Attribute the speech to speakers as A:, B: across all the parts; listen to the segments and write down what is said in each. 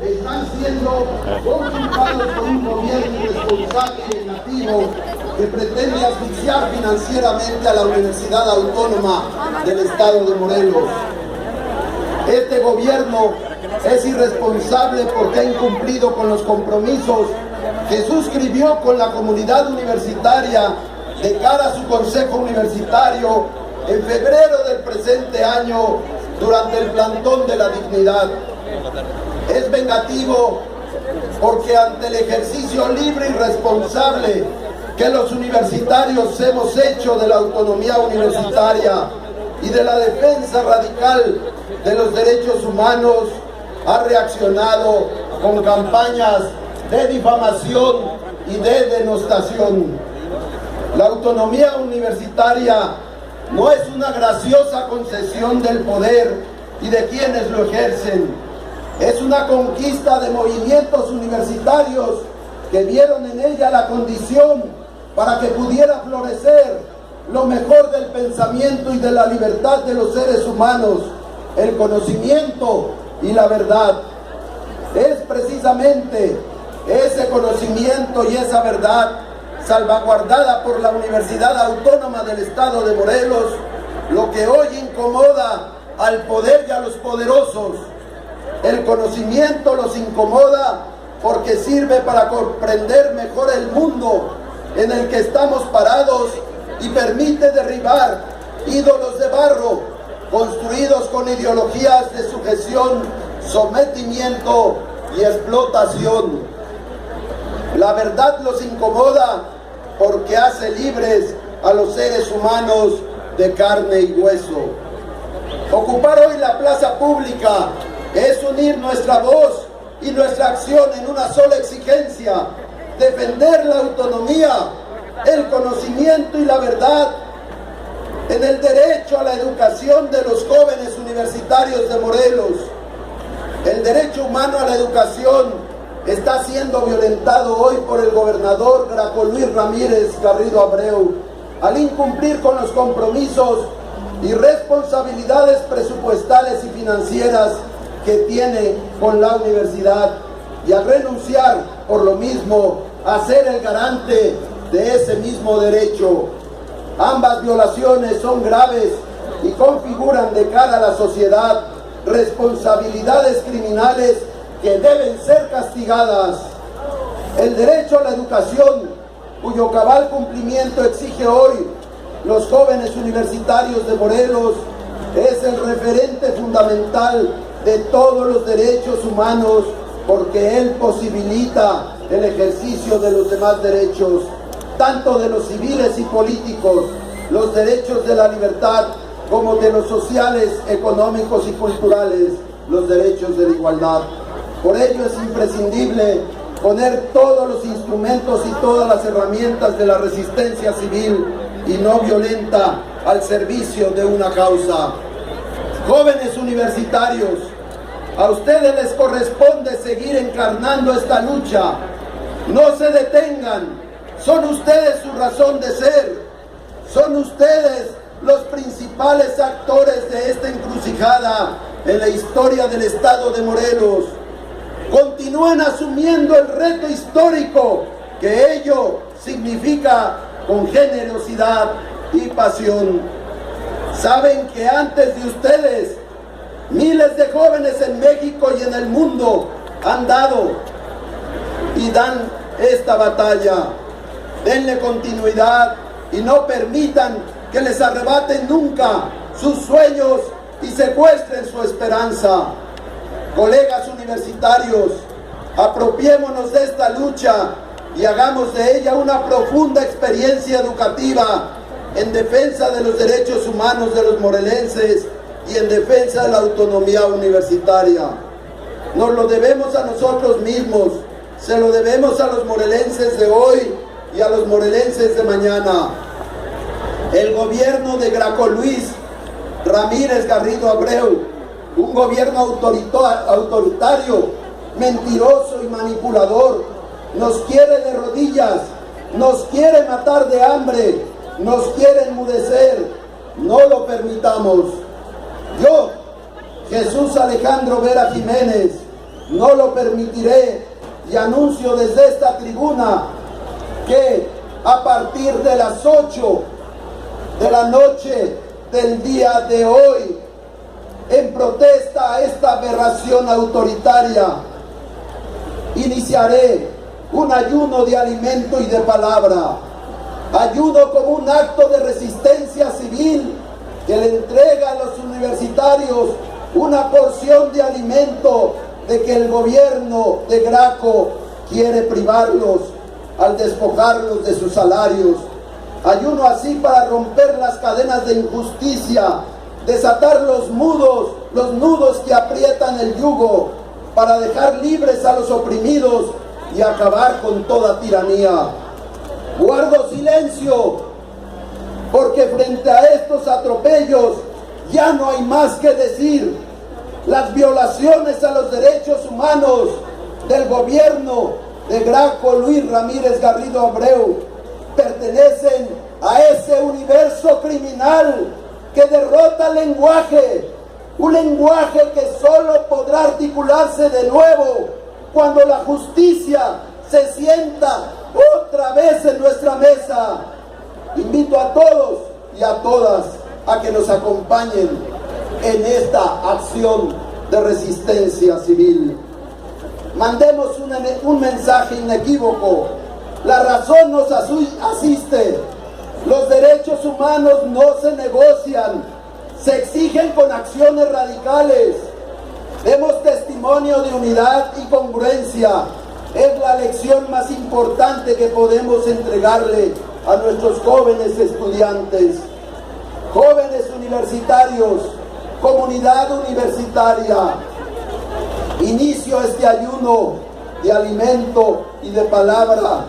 A: están siendo conculcados por un gobierno irresponsable y vengativo que pretende asfixiar financieramente a la Universidad Autónoma del Estado de Morelos. Este gobierno es irresponsable porque ha incumplido con los compromisos que suscribió con la comunidad universitaria de cara a su consejo universitario en febrero del presente año durante el plantón de la dignidad. Es vengativo porque ante el ejercicio libre y responsable que los universitarios hemos hecho de la autonomía universitaria y de la defensa radical de los derechos humanos, ha reaccionado con campañas de difamación y de denostación. La autonomía universitaria no es una graciosa concesión del poder y de quienes lo ejercen. Es una conquista de movimientos universitarios que vieron en ella la condición para que pudiera florecer lo mejor del pensamiento y de la libertad de los seres humanos, el conocimiento y la verdad. Es precisamente ese conocimiento y esa verdad, salvaguardada por la Universidad Autónoma del Estado de Morelos, lo que hoy incomoda al poder y a los poderosos. El conocimiento los incomoda porque sirve para comprender mejor el mundo en el que estamos parados y permite derribar ídolos de barro construidos con ideologías de sujeción, sometimiento y explotación. La verdad los incomoda porque hace libres a los seres humanos de carne y hueso. Ocupar hoy la plaza pública es unir nuestra voz y nuestra acción en una sola exigencia: defender la autonomía, el conocimiento y la verdad en el derecho a la educación de los jóvenes universitarios de Morelos. El derecho humano a la educación está siendo violentado hoy por el gobernador Graco Luis Ramírez Garrido Abreu al incumplir con los compromisos y responsabilidades presupuestales y financieras que tiene con la universidad, y al renunciar por lo mismo a ser el garante de ese mismo derecho. Ambas violaciones son graves y configuran de cara a la sociedad responsabilidades criminales que deben ser castigadas. El derecho a la educación, cuyo cabal cumplimiento exige hoy los jóvenes universitarios de Morelos, es el referente fundamental de todos los derechos humanos, porque él posibilita el ejercicio de los demás derechos, tanto de los civiles y políticos, los derechos de la libertad, como de los sociales, económicos y culturales, los derechos de la igualdad. Por ello es imprescindible poner todos los instrumentos y todas las herramientas de la resistencia civil y no violenta al servicio de una causa. Jóvenes universitarios, a ustedes les corresponde seguir encarnando esta lucha. No se detengan, son ustedes su razón de ser, son ustedes los principales actores de esta encrucijada en la historia del Estado de Morelos. Continúen asumiendo el reto histórico que ello significa con generosidad y pasión. Saben que antes de ustedes, miles de jóvenes en México y en el mundo han dado y dan esta batalla. Denle continuidad y no permitan que les arrebaten nunca sus sueños y secuestren su esperanza. Colegas universitarios, apropiémonos de esta lucha y hagamos de ella una profunda experiencia educativa en defensa de los derechos humanos de los morelenses y en defensa de la autonomía universitaria. Nos lo debemos a nosotros mismos, se lo debemos a los morelenses de hoy y a los morelenses de mañana. El gobierno de Graco Luis Ramírez Garrido Abreu, un gobierno autoritario, mentiroso y manipulador, nos quiere de rodillas, nos quiere matar de hambre, nos quiere enmudecer. No lo permitamos. Yo, Jesús Alejandro Vera Jiménez, no lo permitiré y anuncio desde esta tribuna que a partir de las 8 de la noche del día de hoy, en protesta a esta aberración autoritaria, iniciaré un ayuno de alimento y de palabra. Ayuno como un acto de resistencia civil que le entrega a los universitarios una porción de alimento de que el gobierno de Graco quiere privarlos al despojarlos de sus salarios. Ayuno así para romper las cadenas de injusticia, desatar los nudos que aprietan el yugo, para dejar libres a los oprimidos y acabar con toda tiranía. Guardo silencio, porque frente a estos atropellos ya no hay más que decir. Las violaciones a los derechos humanos del gobierno de Graco Luis Ramírez Garrido Abreu pertenecen a ese universo criminal que derrota el lenguaje, un lenguaje que solo podrá articularse de nuevo cuando la justicia se sienta otra vez en nuestra mesa. Invito a todos y a todas a que nos acompañen en esta acción de resistencia civil. Mandemos un mensaje inequívoco. La razón nos asiste. Los derechos humanos no se negocian, se exigen con acciones radicales. Demos testimonio de unidad y congruencia. Es la lección más importante que podemos entregarle a nuestros jóvenes estudiantes, jóvenes universitarios, comunidad universitaria. Inicio este ayuno de alimento y de palabra,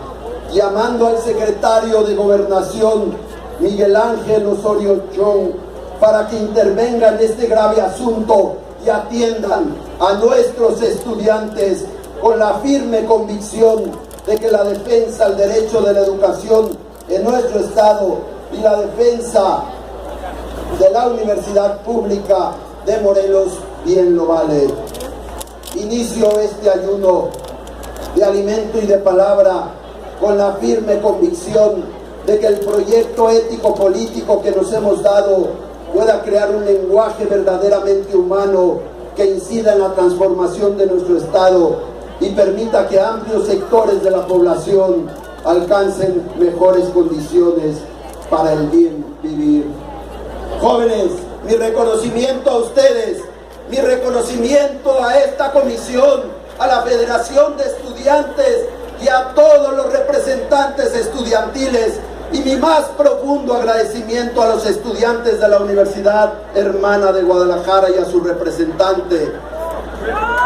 A: llamando al secretario de Gobernación, Miguel Ángel Osorio Chong, para que intervenga en este grave asunto y atiendan a nuestros estudiantes con la firme convicción de que la defensa al derecho de la educación en nuestro estado y la defensa de la Universidad Pública de Morelos bien lo vale. Inicio este ayuno de alimento y de palabra con la firme convicción de que el proyecto ético-político que nos hemos dado pueda crear un lenguaje verdaderamente humano que incida en la transformación de nuestro estado y permita que amplios sectores de la población alcancen mejores condiciones para el bien vivir. Jóvenes, mi reconocimiento a ustedes, mi reconocimiento a esta comisión, a la Federación de Estudiantes y a todos los representantes estudiantiles, y mi más profundo agradecimiento a los estudiantes de la Universidad Hermana de Guadalajara y a su representante.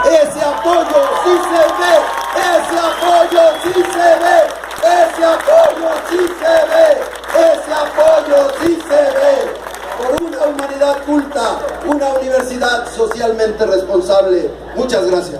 A: Ese apoyo sí se ve, ese apoyo sí se ve, ese apoyo sí se ve, ese apoyo sí se ve, por una humanidad culta, una universidad socialmente responsable. Muchas gracias.